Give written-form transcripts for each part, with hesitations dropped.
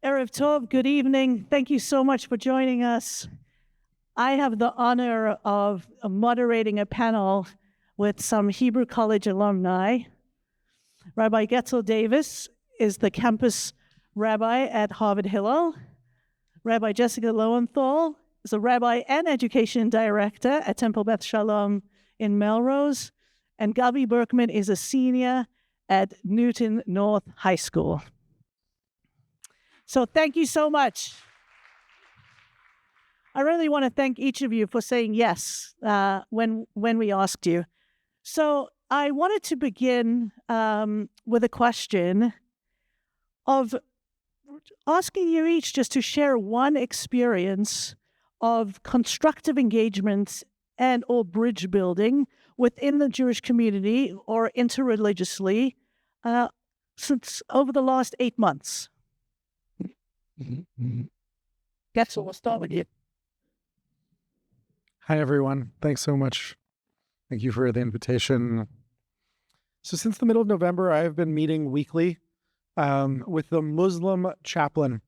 Erev Tov, good evening. Thank you so much for joining us. I have the honor of moderating a panel with some Hebrew College alumni. Rabbi GETZEL Davis is the campus rabbi at Harvard Hillel. Rabbi Jessica Lowenthal is a rabbi and education director at Temple Beth Shalom in Melrose. And GAVI Berkman is a senior at Newton North High School. So thank you so much. I really want to thank each of you for saying yes when we asked you. So I wanted to begin with a question of asking you each just to share one experience of constructive engagement and or bridge building within the Jewish community or interreligiously since over the last 8 months. GETZEL, we'll start with you. Hi, everyone. Thanks so much. Thank you for the invitation. So since the middle of November, I have been meeting weekly with the Muslim chaplain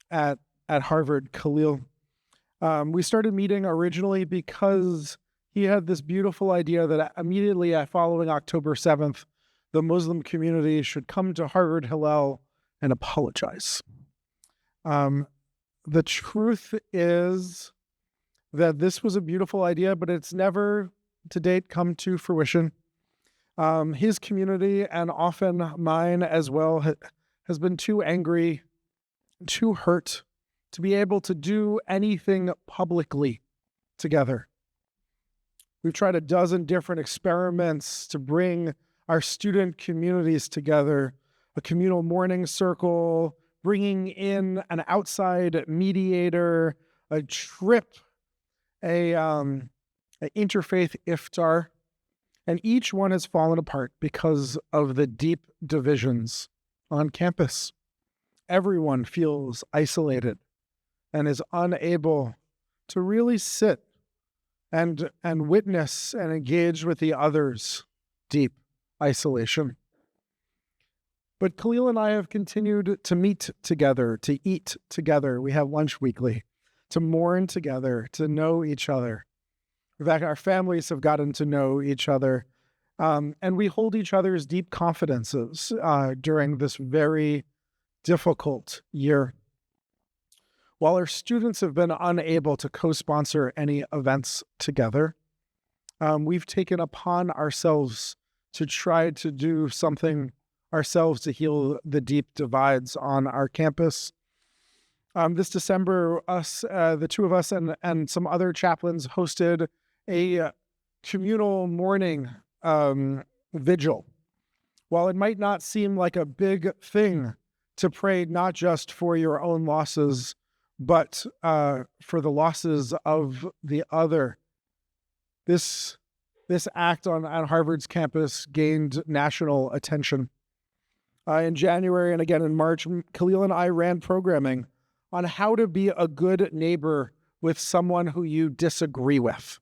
at Harvard, Khalil. We started meeting originally because he had this beautiful idea that immediately following October 7th, the Muslim community should come to Harvard Hillel and apologize. The truth is that this was a beautiful idea, but it's never to date come to fruition. His community, and often mine as well, has been too angry, too hurt to be able to do anything publicly together. We've tried a dozen different experiments to bring our student communities together, a communal morning circle, bringing in an outside mediator, a trip, an interfaith iftar, and each one has fallen apart because of the deep divisions on campus. Everyone feels isolated and is unable to really sit and witness and engage with the others' deep isolation. But Khalil and I have continued to meet together, to eat together. We have lunch weekly, to mourn together, to know each other. In fact, our families have gotten to know each other, and we hold each other's deep confidences during this very difficult year. While our students have been unable to co-sponsor any events together, we've taken upon ourselves to try to do something ourselves to heal the deep divides on our campus. This December, the two of us and some other chaplains hosted a communal morning vigil. While it might not seem like a big thing to pray not just for your own losses, but for the losses of the other, this act on Harvard's campus gained national attention. In January and again in March, Khalil and I ran programming on how to be a good neighbor with someone who you disagree with.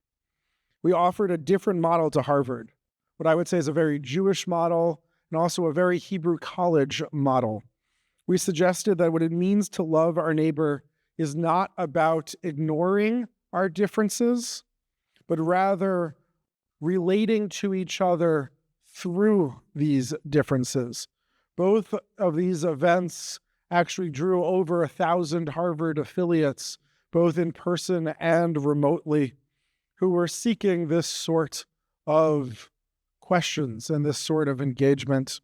We offered a different model to Harvard, what I would say is a very Jewish model and also a very Hebrew College model. We suggested that what it means to love our neighbor is not about ignoring our differences, but rather relating to each other through these differences. Both of these events actually drew over 1,000 Harvard affiliates, both in person and remotely, who were seeking this sort of questions and this sort of engagement.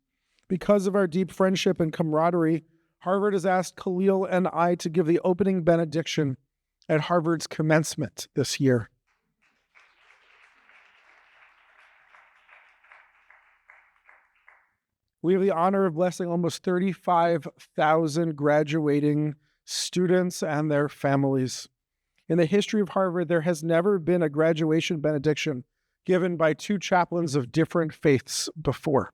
Because of our deep friendship and camaraderie, Harvard has asked Khalil and I to give the opening benediction at Harvard's commencement this year. We have the honor of blessing almost 35,000 graduating students and their families. In the history of Harvard, there has never been a graduation benediction given by two chaplains of different faiths before.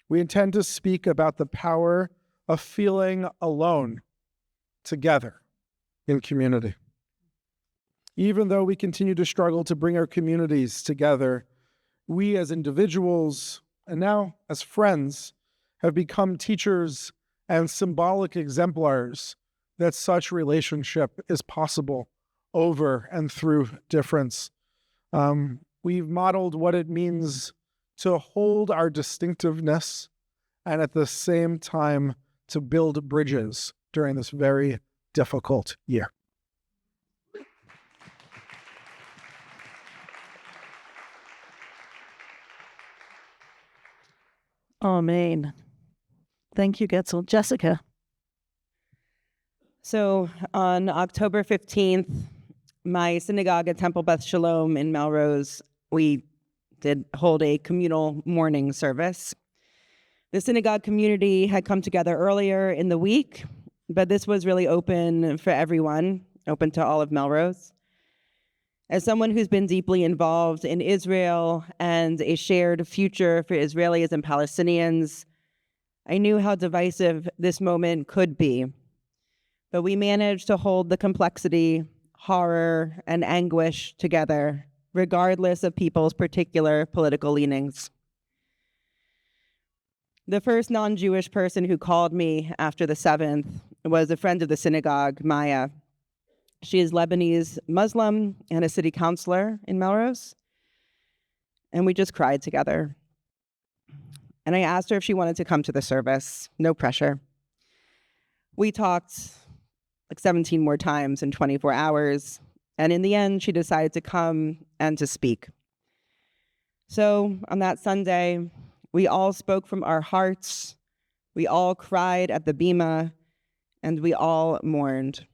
We intend to speak about the power of feeling alone together in community. Even though we continue to struggle to bring our communities together, we as individuals and now as friends have become teachers and symbolic exemplars that such relationship is possible over and through difference. We've modeled what it means to hold our distinctiveness and at the same time to build bridges during this very difficult year. Amen. Thank you, GETZEL. Jessica. So on October 15th, my synagogue at Temple Beth Shalom in Melrose, we did hold a communal morning service. The synagogue community had come together earlier in the week, but this was really open for everyone, open to all of Melrose. As someone who's been deeply involved in Israel and a shared future for Israelis and Palestinians, I knew how divisive this moment could be. But we managed to hold the complexity, horror, and anguish together, regardless of people's particular political leanings. The first non-Jewish person who called me after the 7th was a friend of the synagogue, Maya. She is Lebanese Muslim and a city councilor in Melrose. And we just cried together. And I asked her if she wanted to come to the service. No pressure. We talked like 17 more times in 24 hours. And in the end, she decided to come and to speak. So on that Sunday, we all spoke from our hearts. We all cried at the bima, and we all mourned.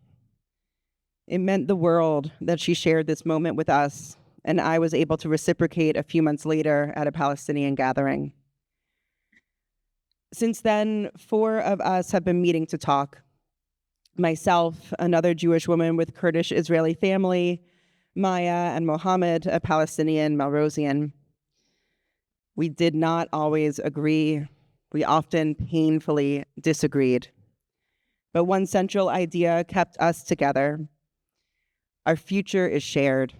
It meant the world that she shared this moment with us, and I was able to reciprocate a few months later at a Palestinian gathering. Since then, 4 of us have been meeting to talk. Myself, another Jewish woman with Kurdish Israeli family, Maya and Mohammed, a Palestinian Melrosian. We did not always agree. We often painfully disagreed. But one central idea kept us together. Our future is shared.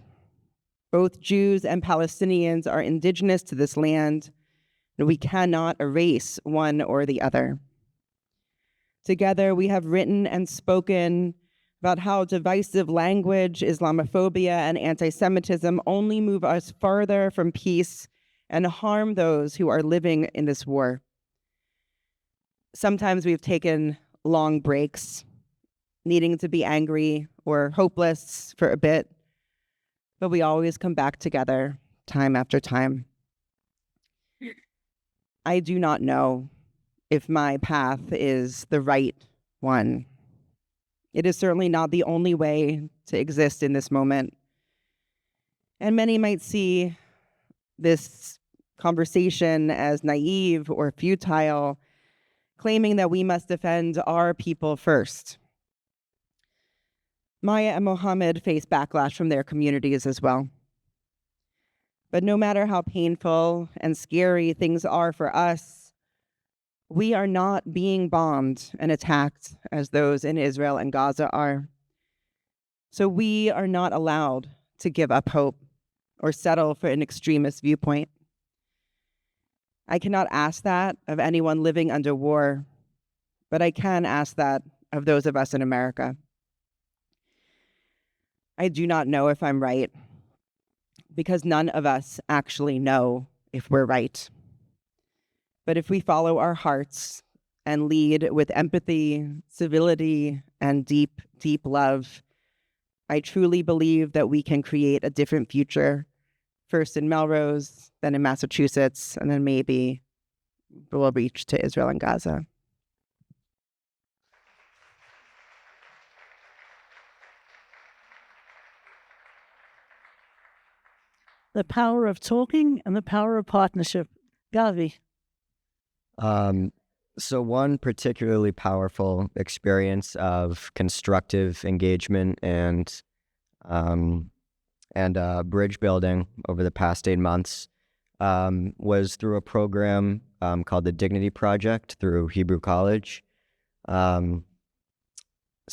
Both Jews and Palestinians are indigenous to this land, and we cannot erase one or the other. Together, we have written and spoken about how divisive language, Islamophobia, and anti-Semitism only move us farther from peace and harm those who are living in this war. Sometimes we've taken long breaks, needing to be angry or hopeless for a bit, but we always come back together time after time. I do not know if my path is the right one. It is certainly not the only way to exist in this moment. And many might see this conversation as naive or futile, claiming that we must defend our people first. Maya and Mohammed face backlash from their communities as well. But no matter how painful and scary things are for us, we are not being bombed and attacked as those in Israel and Gaza are. So we are not allowed to give up hope or settle for an extremist viewpoint. I cannot ask that of anyone living under war, but I can ask that of those of us in America. I do not know if I'm right, because none of us actually know if we're right. But if we follow our hearts and lead with empathy, civility, and deep, deep love, I truly believe that we can create a different future, first in Melrose, then in Massachusetts, and then maybe we'll reach to Israel and Gaza. The power of talking and the power of partnership. GAVI. So one particularly powerful experience of constructive engagement and bridge building over the past 8 months was through a program called the Dignity Project through Hebrew College. So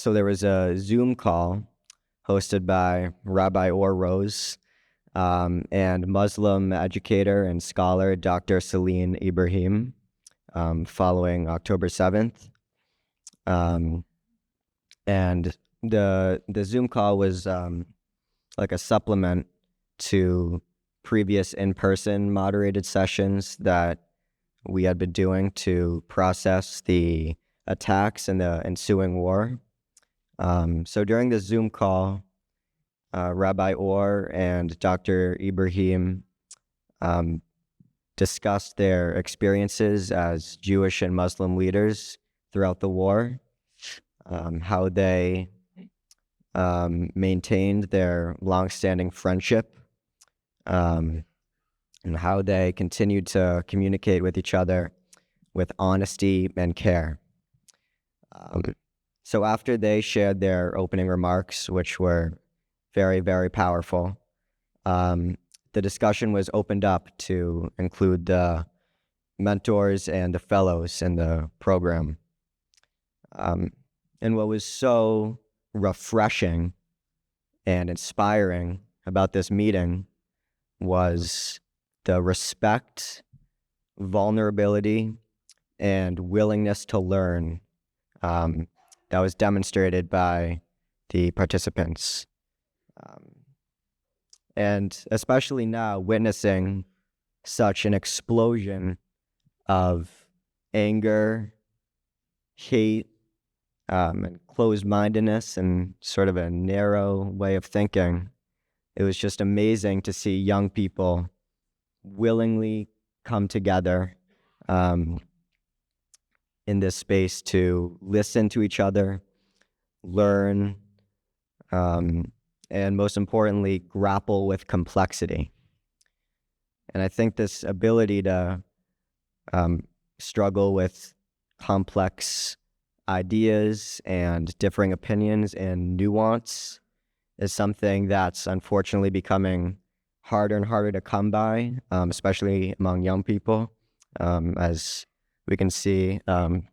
there was a Zoom call hosted by Rabbi Rose and Muslim educator and scholar Dr. Celine Ibrahim following October 7th. And the Zoom call was like a supplement to previous in-person moderated sessions that we had been doing to process the attacks and the ensuing war. So during the Zoom call, Rabbi Orr and Dr. Ibrahim discussed their experiences as Jewish and Muslim leaders throughout the war, how they maintained their longstanding friendship, and how they continued to communicate with each other with honesty and care. So after they shared their opening remarks, which were very, very powerful, the discussion was opened up to include the mentors and the fellows in the program. And what was so refreshing and inspiring about this meeting was the respect, vulnerability, and willingness to learn that was demonstrated by the participants. And especially now, witnessing such an explosion of anger, hate, and closed-mindedness, and sort of a narrow way of thinking, it was just amazing to see young people willingly come together in this space to listen to each other, learn, and most importantly, grapple with complexity. And I think this ability to struggle with complex ideas and differing opinions and nuance is something that's unfortunately becoming harder and harder to come by, especially among young people, as we can see in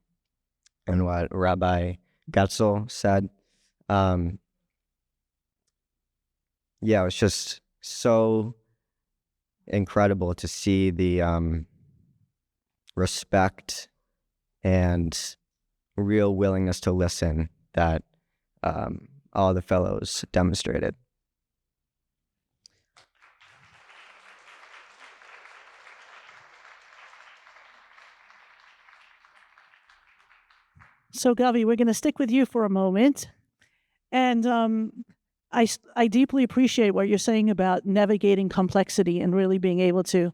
what Rabbi GETZEL said. Yeah, it was just so incredible to see the respect and real willingness to listen that all the fellows demonstrated. So, Gavi, we're going to stick with you for a moment. And I deeply appreciate what you're saying about navigating complexity and really being able to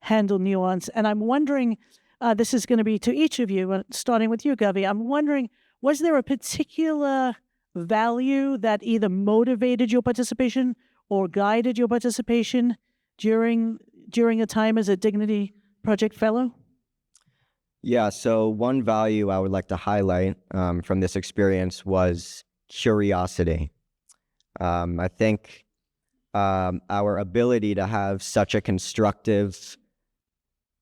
handle nuance. And I'm wondering, this is going to be to each of you, starting with you, Gavi. I'm wondering, was there a particular value that either motivated your participation or guided your participation during a time as a Dignity Project Fellow? Yeah, so one value I would like to highlight from this experience was curiosity. I think our ability to have such a constructive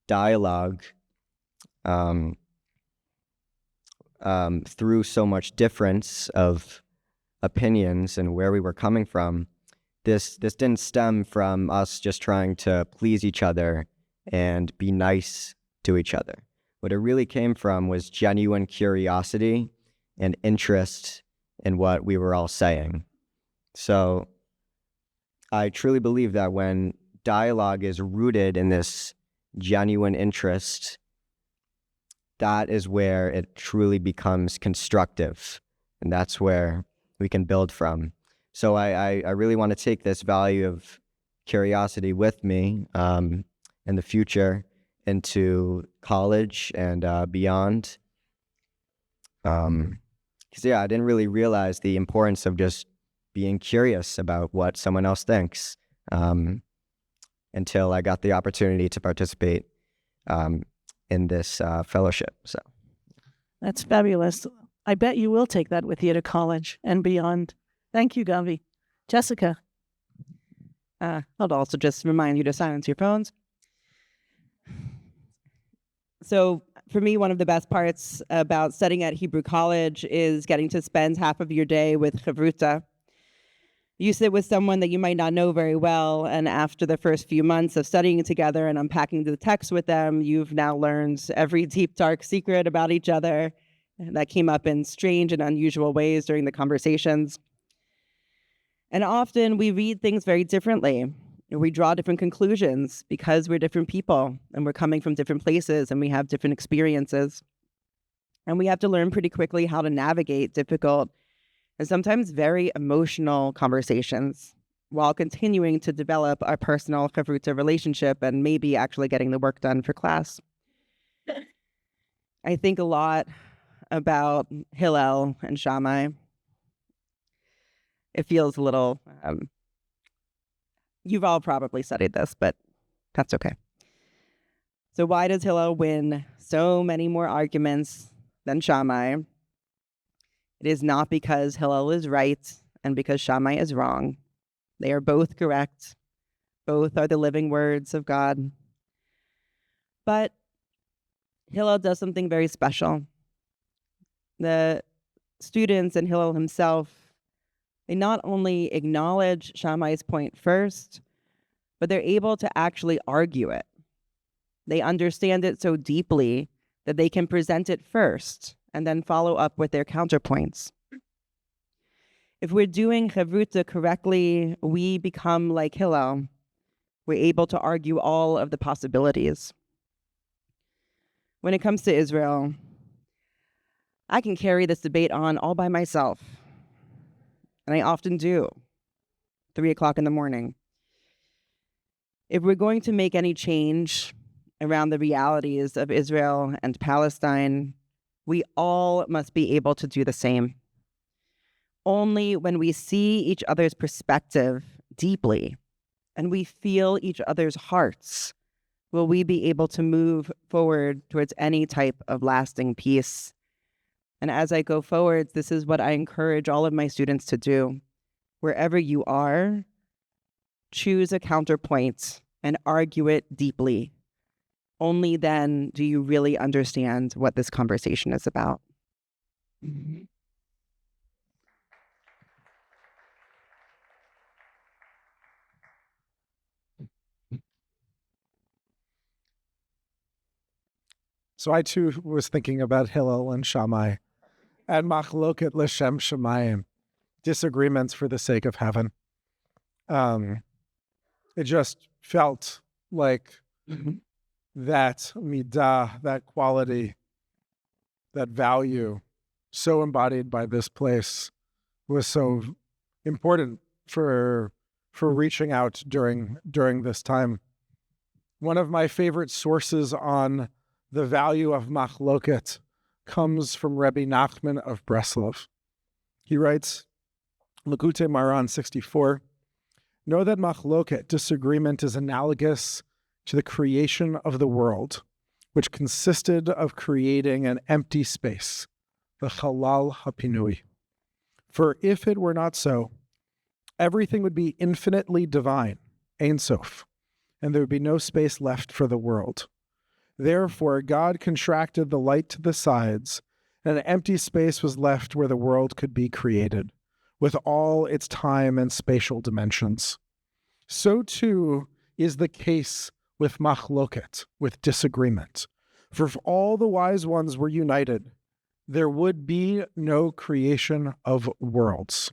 dialogue through so much difference of opinions and where we were coming from, this didn't stem from us just trying to please each other and be nice to each other. What it really came from was genuine curiosity and interest in what we were all saying. So I truly believe that when dialogue is rooted in this genuine interest, that is where it truly becomes constructive, and that's where we can build from. So I really want to take this value of curiosity with me in the future into college and beyond. Because I didn't really realize the importance of just being curious about what someone else thinks until I got the opportunity to participate in this fellowship. So That's fabulous. I bet you will take that with you to college and beyond. Thank you, Gavi. Jessica. I'll also just remind you to silence your phones. So for me, one of the best parts about studying at Hebrew College is getting to spend half of your day with Chavruta. You sit with someone that you might not know very well, and after the first few months of studying together and unpacking the text with them, you've now learned every deep, dark secret about each other, that came up in strange and unusual ways during the conversations. And often we read things very differently. We draw different conclusions because we're different people and we're coming from different places and we have different experiences. And we have to learn pretty quickly how to navigate difficult and sometimes very emotional conversations while continuing to develop our personal chavruta relationship and maybe actually getting the work done for class. I think a lot about Hillel and Shammai. It feels a little, you've all probably studied this, but that's okay. So why does Hillel win so many more arguments than Shammai? It is not because Hillel is right and because Shammai is wrong. They are both correct. Both are the living words of God. But Hillel does something very special. The students and Hillel himself, they not only acknowledge Shammai's point first, but they're able to actually argue it. They understand it so deeply that they can present it first and then follow up with their counterpoints. If we're doing chavruta correctly, we become like Hillel. We're able to argue all of the possibilities. When it comes to Israel, I can carry this debate on all by myself. And I often do, 3 o'clock in the morning. If we're going to make any change around the realities of Israel and Palestine, we all must be able to do the same. Only when we see each other's perspective deeply and we feel each other's hearts will we be able to move forward towards any type of lasting peace. And as I go forward, this is what I encourage all of my students to do. Wherever you are, choose a counterpoint and argue it deeply. Only then do you really understand what this conversation is about. Mm-hmm. So I too was thinking about Hillel and Shammai and machloket l'shem shamayim, disagreements for the sake of heaven. It just felt like that midah, that quality, that value, so embodied by this place, was so important for reaching out during this time. One of my favorite sources on the value of machloket comes from Rabbi Nachman of Breslov. He writes, Likutei Moharan 64, know that machloket, disagreement, is analogous to the creation of the world, which consisted of creating an empty space, the chalal hapinui. For if it were not so, everything would be infinitely divine, Ein Sof, and there would be no space left for the world. Therefore, God contracted the light to the sides, and an empty space was left where the world could be created, with all its time and spatial dimensions. So too is the case with machloket, with disagreement. For if all the wise ones were united, there would be no creation of worlds.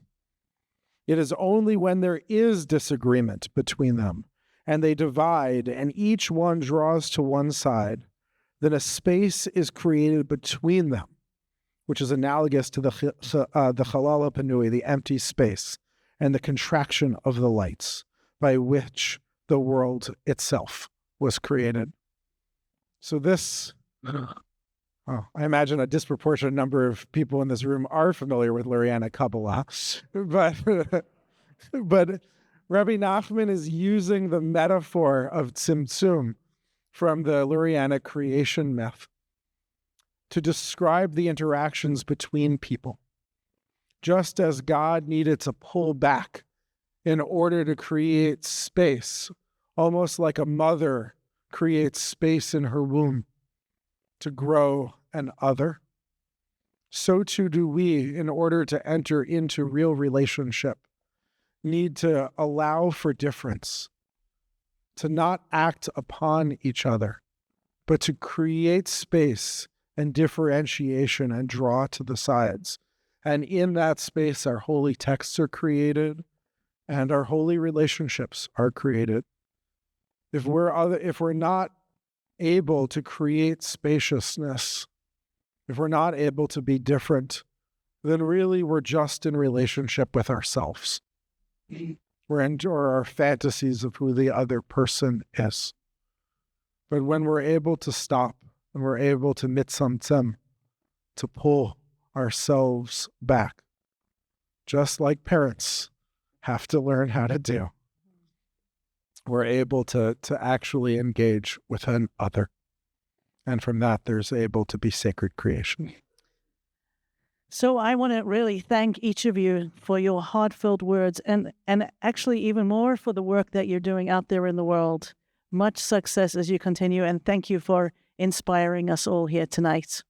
It is only when there is disagreement between them, and they divide, and each one draws to one side, then a space is created between them, which is analogous to the chalal panui, the empty space, and the contraction of the lights, by which the world itself was created. So this, I imagine a disproportionate number of people in this room are familiar with Lurianic Kabbalah, but Rabbi Nachman is using the metaphor of tzimtzum from the Lurianic creation myth to describe the interactions between people. Just as God needed to pull back in order to create space, almost like a mother creates space in her womb to grow an other, so too do we, in order to enter into real relationship, need to allow for difference, to not act upon each other, but to create space and differentiation and draw to the sides. And in that space, our holy texts are created and our holy relationships are created. If we're not able to create spaciousness, if we're not able to be different, then really we're just in relationship with ourselves. We're into our fantasies of who the other person is. But when we're able to stop and we're able to mitzamtzem, to pull ourselves back, just like parents have to learn how to do, we're able to actually engage with an other. And from that, there's able to be sacred creation. So I want to really thank each of you for your heart-filled words and actually even more for the work that you're doing out there in the world. Much success as you continue, and thank you for inspiring us all here tonight.